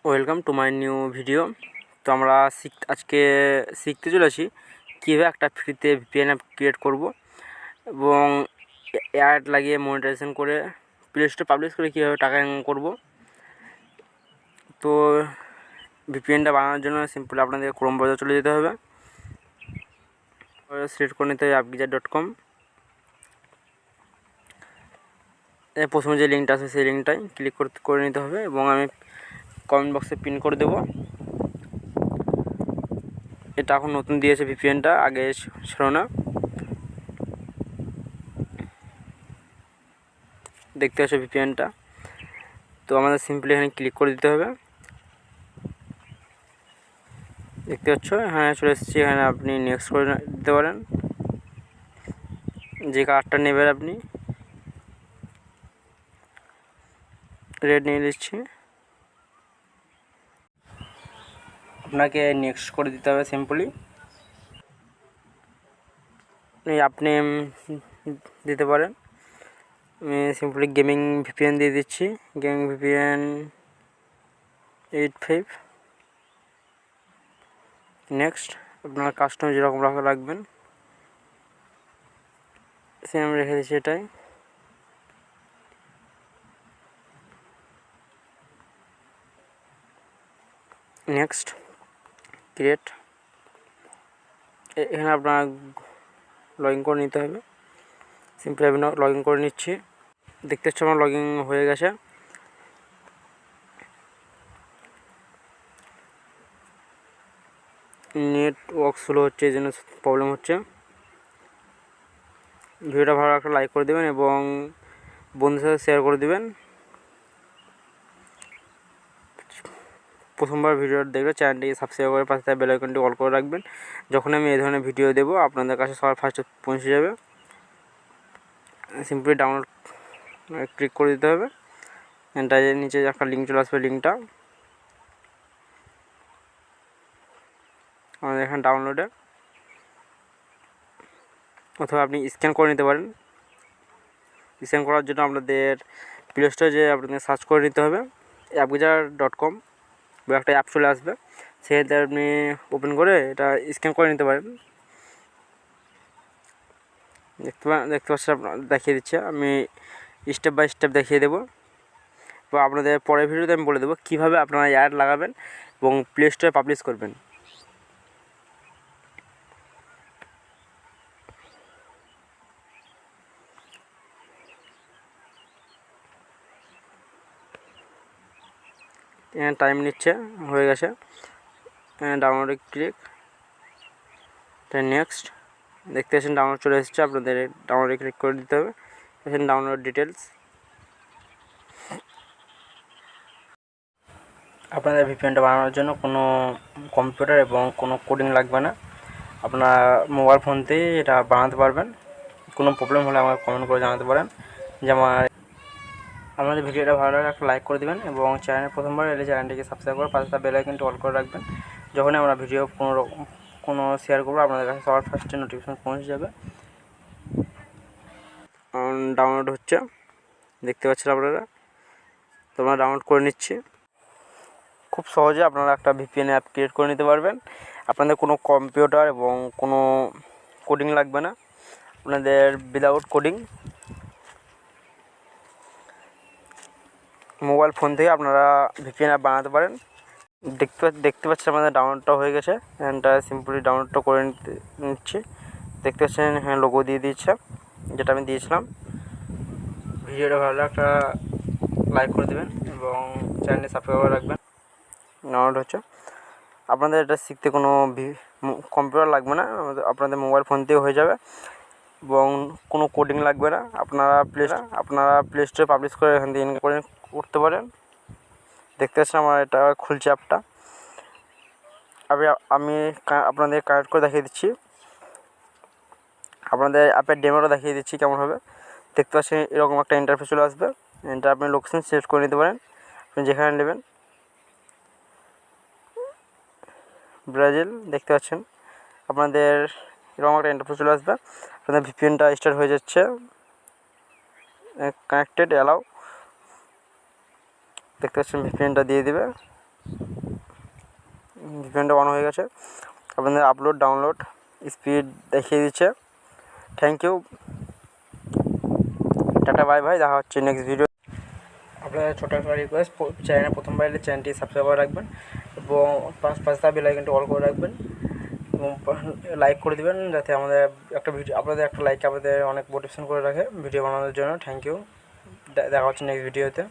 Welcome to my new video. তো আমরা আজকে শিখতে চলেছি কীভাবে একটা ফ্রিতে ভিপিএন অ্যাপ ক্রিয়েট করব এবং অ্যাড লাগিয়ে মনিটাইজেশন করে প্লে স্টোরে পাবলিশ করে কীভাবে টাকা ইনকাম করব। তো ভিপিএনটা বানানোর জন্য সিম্পল আপনাদের ক্রোম ব্রাউজার চলে যেতে হবে, সিলেক্ট করে নিতে হবে hstechnicaljit.com। প্রথমে যে লিঙ্কটা আছে সেই লিঙ্কটাই ক্লিক করে নিতে হবে এবং আমি কমেন্ট বক্সে পিন করে দেবো। এটা এখন নতুন দিয়েছে ভিপিএনটা, আগে ছিল না। দেখতে পাচ্ছ ভিপিএনটা। তো আমাদের সিম্পলি এখানে ক্লিক করে দিতে হবে। দেখতে পাচ্ছ হ্যাঁ চলে এসেছি। এখানে আপনি নেক্সট করে দিতে পারেন, যে কার্ডটা নেবেন আপনি। রেড নিয়ে নিচ্ছি, আপনাকে নেক্সট করে দিতে হবে সিম্পলি। আপনি দিতে পারেন, আমি সিম্পলি গেমিং ভিপিএন দিয়ে দিচ্ছি। Gaming VPN 85। নেক্সট আপনার কাস্টম যেরকম রাখবেন সেম রেখে দিচ্ছি এটাই। নেক্সট ক্রিয়েট, এখানে আপনার লগ ইন করে নিতে হবে। সিম্পলি আমি লগ ইন করে নিচ্ছি। দেখতে পাচ্ছি আমার লগ ইন হয়ে গেছে। নেটওয়ার্ক স্লো হচ্ছে, এই জন্য প্রবলেম হচ্ছে। ভিডিওটা ভালো একটা লাইক করে দেবেন এবং বন্ধুদের সাথে শেয়ার করে দেবেন। প্রথমবার ভিডিওটা দেখলে চ্যানেলটিকে সাবস্ক্রাইব করে পাশে থাকা বেল আইকনটি অল করে রাখবেন। যখন আমি এই ধরনের ভিডিও দেবো আপনাদের কাছে সবার ফার্স্টে পৌঁছে যাবে। সিম্পলি ডাউনলোড ক্লিক করে দিতে হবে। এটার নিচে একটা লিঙ্ক চলে আসবে, লিঙ্কটা আমাদের এখানে ডাউনলোডে, অথবা আপনি স্ক্যান করে নিতে পারেন। স্ক্যান করার জন্য আপনাদের প্লে স্টোরে যে আপনাদের সার্চ করে নিতে হবে hstechnicaljit.com বা একটা অ্যাপ চলে আসবে, সেটাতে আপনি ওপেন করে এটা স্ক্যান করে নিতে পারেন। দেখতে পাচ্ছি আপনার দেখিয়ে দিচ্ছে, আমি স্টেপ বাই স্টেপ দেখিয়ে দেবো বা আপনাদের পরের ভিডিওতে আমি বলে দেবো কীভাবে আপনারা অ্যাড লাগাবেন এবং প্লে স্টোরে পাবলিশ করবেন। টাইম নিচ্ছে, হয়ে গেছে। ডাউনলোডে ক্লিক, নেক্সট। দেখতে পাচ্ছেন ডাউনলোড চলে এসেছে, আপনাদের ডাউনলোডে ক্লিক করে দিতে হবে। এখানে ডাউনলোড ডিটেলস। আপনাদের ভিপিএনটা বানানোর জন্য কোনো কম্পিউটার এবং কোনো কোডিং লাগবে না, আপনার মোবাইল ফোন দিয়ে এটা বানাতে পারবেন। কোনো প্রবলেম হলে আমাকে কমেন্ট করে জানাতে পারেন। যেমন আপনাদের ভিডিওটা ভালো লাগে একটা লাইক করে দেবেন এবং চ্যানেলে প্রথমবার এলে চ্যানেলটিকে সাবস্ক্রাইব করে পাশে বেল আইকনটি অল করে রাখবেন। যখনই আমরা ভিডিও কোনো শেয়ার করবো আপনাদের কাছে সবার ফার্স্টে নোটিফিকেশন পৌঁছে যাবে। ডাউনলোড হচ্ছে, দেখতে পাচ্ছেন আপনারা। তোমরা ডাউনলোড করে নিচ্ছি। খুব সহজে আপনারা একটা ভিপিএন অ্যাপ ক্রিয়েট করে নিতে পারবেন। আপনাদের কোনো কম্পিউটার এবং কোনো কোডিং লাগবে না, আপনাদের উইদাউট কোডিং মোবাইল ফোন থেকে আপনারা ভিপিএন অ্যাপ বানাতে পারেন। দেখতে পাচ্ছেন আমাদের ডাউনলোডটা হয়ে গেছে। এটা সিম্পলি ডাউনলোডটা করে নিচ্ছি। দেখতে পাচ্ছেন হ্যাঁ লোগো দিয়ে দিচ্ছে, যেটা আমি দিয়েছিলাম। ভিডিওটা ভালো লাগলে একটা লাইক করে দেবেন এবং চ্যানেলটি সাবস্ক্রাইব করে রাখবেন। ডাউনলোড হচ্ছে। আপনাদের এটা শিখতে কোনো কম্পিউটার লাগবে না, আপনাদের মোবাইল ফোন দিয়ে হয়ে যাবে এবং কোনো কোডিং লাগবে না। আপনারা প্লে স্টোরে পাবলিশ করে এখান থেকে ইনকাম করতে পারেন। দেখতে পাচ্ছেন আমার এটা খুলছে অ্যাপটা। আমি আপনাদের কানেক্ট করে দেখিয়ে দিচ্ছি, আপনাদের অ্যাপের ডেমোটা দেখিয়ে দিচ্ছি কেমন হবে। দেখতে পাচ্ছেন এরকম একটা ইন্টারফেস চলে আসবে। এটা আপনি লোকেশন সিলেক্ট করে নিতে পারেন, আপনি যেখানে নেবেন। ব্রাজিল, দেখতে পাচ্ছেন আপনাদের এরকম একটা ইন্টারফেস চলে আসবে। আপনাদের ভিপিএনটা স্টার্ট হয়ে যাচ্ছে। কানেক্টেড অ্যালাউ, দেখতে পাচ্ছেন ভিপিএনটা দিয়ে দিবে। ভিপিএনটা অন হয়ে গেছে, আপনাদের আপলোড ডাউনলোড স্পিড দেখিয়ে দিচ্ছে। Thank you, tata bye bye, দেখা হচ্ছে নেক্সট ভিডিও। আপনাদের ছোটো একটা রিকোয়েস্ট, চ্যানেলে প্রথমবার এলে চ্যানেলটি সাবস্ক্রাইব করে রাখবেন এবং পাঁচটা বেল আইকনটি অল করে রাখবেন এবং লাইক করে দেবেন, যাতে আমাদের একটা ভিডিও, আপনাদের একটা লাইক আমাদের অনেক মোটিভেশন করে রাখে ভিডিও বানানোর জন্য। থ্যাংক ইউ, দেখা হচ্ছে নেক্সট ভিডিওতে।